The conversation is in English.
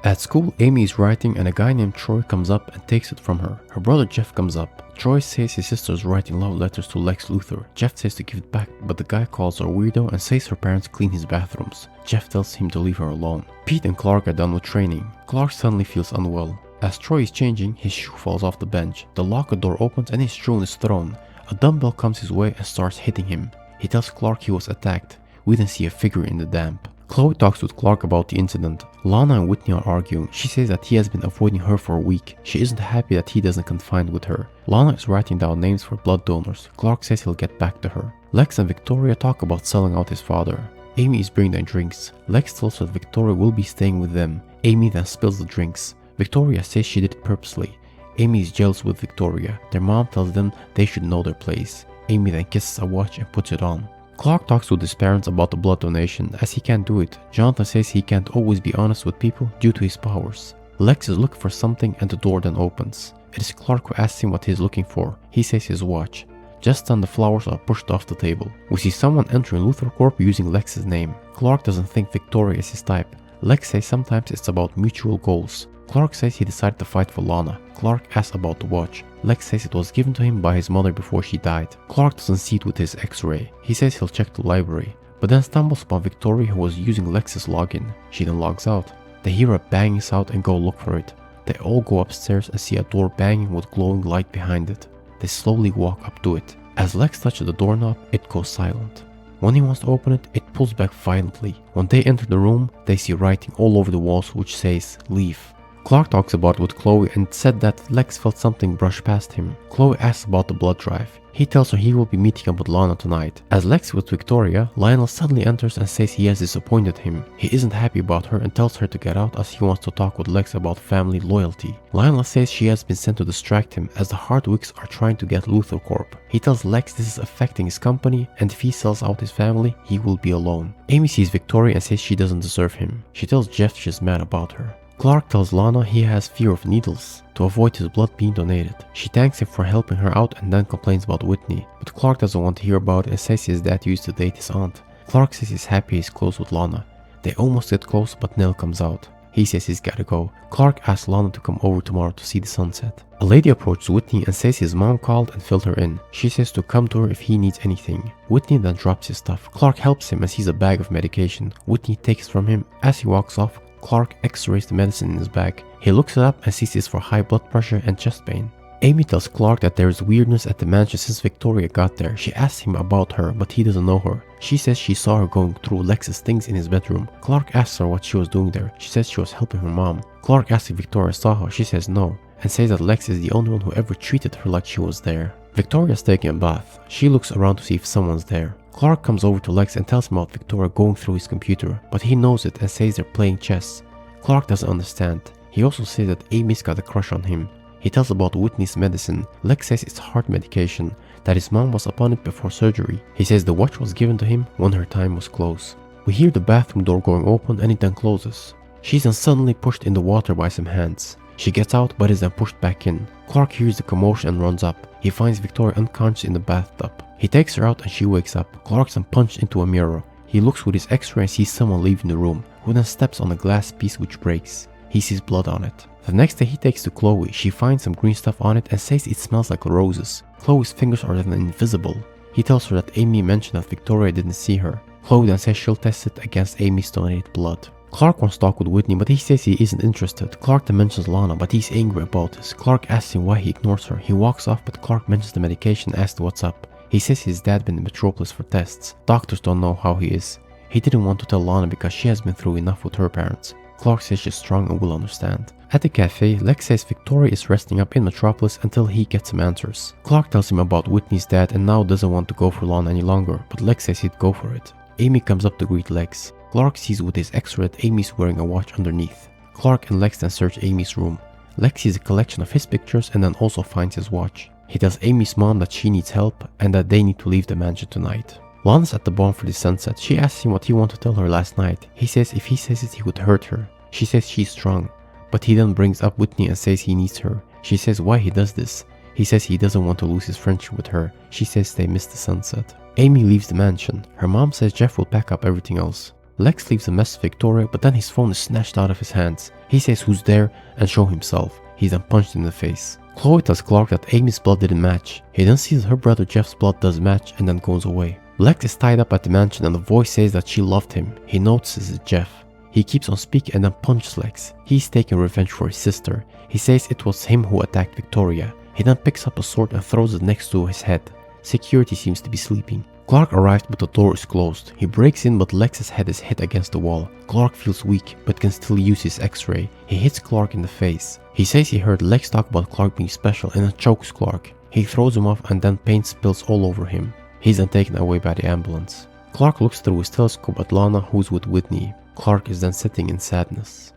At school, Amy is writing and a guy named Troy comes up and takes it from her. Her brother Jeff comes up. Troy says his sister is writing love letters to Lex Luthor. Jeff says to give it back, but the guy calls her a weirdo and says her parents clean his bathrooms. Jeff tells him to leave her alone. Pete and Clark are done with training. Clark suddenly feels unwell. As Troy is changing, his shoe falls off the bench. The locker door opens and his shoe is thrown. A dumbbell comes his way and starts hitting him. He tells Clark he was attacked. We then see a figure in the damp. Chloe talks with Clark about the incident. Lana and Whitney are arguing. She says that he has been avoiding her for a week. She isn't happy that he doesn't confide with her. Lana is writing down names for blood donors. Clark says he'll get back to her. Lex and Victoria talk about selling out his father. Amy is bringing them drinks. Lex tells her that Victoria will be staying with them. Amy then spills the drinks. Victoria says she did it purposely. Amy is jealous with Victoria. Their mom tells them they should know their place. Amy then kisses a watch and puts it on. Clark talks with his parents about the blood donation, as he can't do it. Jonathan says he can't always be honest with people due to his powers. Lex is looking for something and the door then opens. It is Clark who asks him what he's looking for. He says his watch. Just then the flowers are pushed off the table. We see someone entering Luthor Corp using Lex's name. Clark doesn't think Victoria is his type. Lex says sometimes it's about mutual goals. Clark says he decided to fight for Lana. Clark asks about the watch. Lex says it was given to him by his mother before she died. Clark doesn't see it with his x-ray. He says he'll check the library, but then stumbles upon Victoria who was using Lex's login. She then logs out. They hear a banging sound and go look for it. They all go upstairs and see a door banging with glowing light behind it. They slowly walk up to it. As Lex touches the doorknob, it goes silent. When he wants to open it, it pulls back violently. When they enter the room, they see writing all over the walls which says, "Leave." Clark talks about it with Chloe and said that Lex felt something brush past him. Chloe asks about the blood drive. He tells her he will be meeting up with Lana tonight. As Lex is with Victoria, Lionel suddenly enters and says he has disappointed him. He isn't happy about her and tells her to get out as he wants to talk with Lex about family loyalty. Lionel says she has been sent to distract him as the Hardwicks are trying to get Luthor Corp. He tells Lex this is affecting his company and if he sells out his family, he will be alone. Amy sees Victoria and says she doesn't deserve him. She tells Jeff she's mad about her. Clark tells Lana he has fear of needles to avoid his blood being donated. She thanks him for helping her out and then complains about Whitney, but Clark doesn't want to hear about it and says his dad used to date his aunt. Clark says he's happy he's close with Lana. They almost get close, but Nell comes out. He says he's gotta go. Clark asks Lana to come over tomorrow to see the sunset. A lady approaches Whitney and says his mom called and filled her in. She says to come to her if he needs anything. Whitney then drops his stuff. Clark helps him and sees a bag of medication. Whitney takes it from him. As he walks off, Clark x-rays the medicine in his bag. He looks it up and sees it's for high blood pressure and chest pain. Amy tells Clark that there is weirdness at the mansion since Victoria got there. She asks him about her, but he doesn't know her. She says she saw her going through Lex's things in his bedroom. Clark asks her what she was doing there. She says she was helping her mom. Clark asks if Victoria saw her. She says no, and says that Lex is the only one who ever treated her like she was there. Victoria's taking a bath. She looks around to see if someone's there. Clark comes over to Lex and tells him about Victoria going through his computer, but he knows it and says they're playing chess. Clark doesn't understand. He also says that Amy's got a crush on him. He tells about Whitney's medicine. Lex says it's heart medication, that his mom was upon it before surgery. He says the watch was given to him when her time was close. We hear the bathroom door going open and it then closes. She's then suddenly pushed in the water by some hands. She gets out but is then pushed back in. Clark hears the commotion and runs up. He finds Victoria unconscious in the bathtub. He takes her out and she wakes up. Clark's then punched into a mirror. He looks with his x-ray and sees someone leaving the room, who then steps on a glass piece which breaks. He sees blood on it. The next day he takes to Chloe. She finds some green stuff on it and says it smells like roses. Chloe's fingers are then invisible. He tells her that Amy mentioned that Victoria didn't see her. Chloe then says she'll test it against Amy's donated blood. Clark wants to talk with Whitney, but he says he isn't interested. Clark then mentions Lana, but he's angry about this. Clark asks him why he ignores her. He walks off, but Clark mentions the medication and asks what's up. He says his dad been in Metropolis for tests. Doctors don't know how he is. He didn't want to tell Lana because she has been through enough with her parents. Clark says she's strong and will understand. At the cafe, Lex says Victoria is resting up in Metropolis until he gets some answers. Clark tells him about Whitney's dad and now doesn't want to go for Lana any longer, but Lex says he'd go for it. Amy comes up to greet Lex. Clark sees with his x-ray that Amy's wearing a watch underneath. Clark and Lex then search Amy's room. Lex sees a collection of his pictures and then also finds his watch. He tells Amy's mom that she needs help and that they need to leave the mansion tonight. Lana's at the barn for the sunset. She asks him what he wanted to tell her last night. He says if he says it he would hurt her. She says she's strong, but he then brings up Whitney and says he needs her. She says why he does this. He says he doesn't want to lose his friendship with her. She says they miss the sunset. Amy leaves the mansion. Her mom says Jeff will pack up everything else. Lex leaves a message to Victoria, but then his phone is snatched out of his hands. He says who's there and show himself. He's then punched in the face. Chloe tells Clark that Amy's blood didn't match. He then sees that her brother Jeff's blood does match and then goes away. Lex is tied up at the mansion and the voice says that she loved him. He notices it's Jeff. He keeps on speaking and then punches Lex. He's taking revenge for his sister. He says it was him who attacked Victoria. He then picks up a sword and throws it next to his head. Security seems to be sleeping. Clark arrives but the door is closed. He breaks in but Lex's head is hit against the wall. Clark feels weak but can still use his x-ray. He hits Clark in the face. He says he heard Lex talk about Clark being special and then chokes Clark. He throws him off and then paint spills all over him. He's then taken away by the ambulance. Clark looks through his telescope at Lana, who's with Whitney. Clark is then sitting in sadness.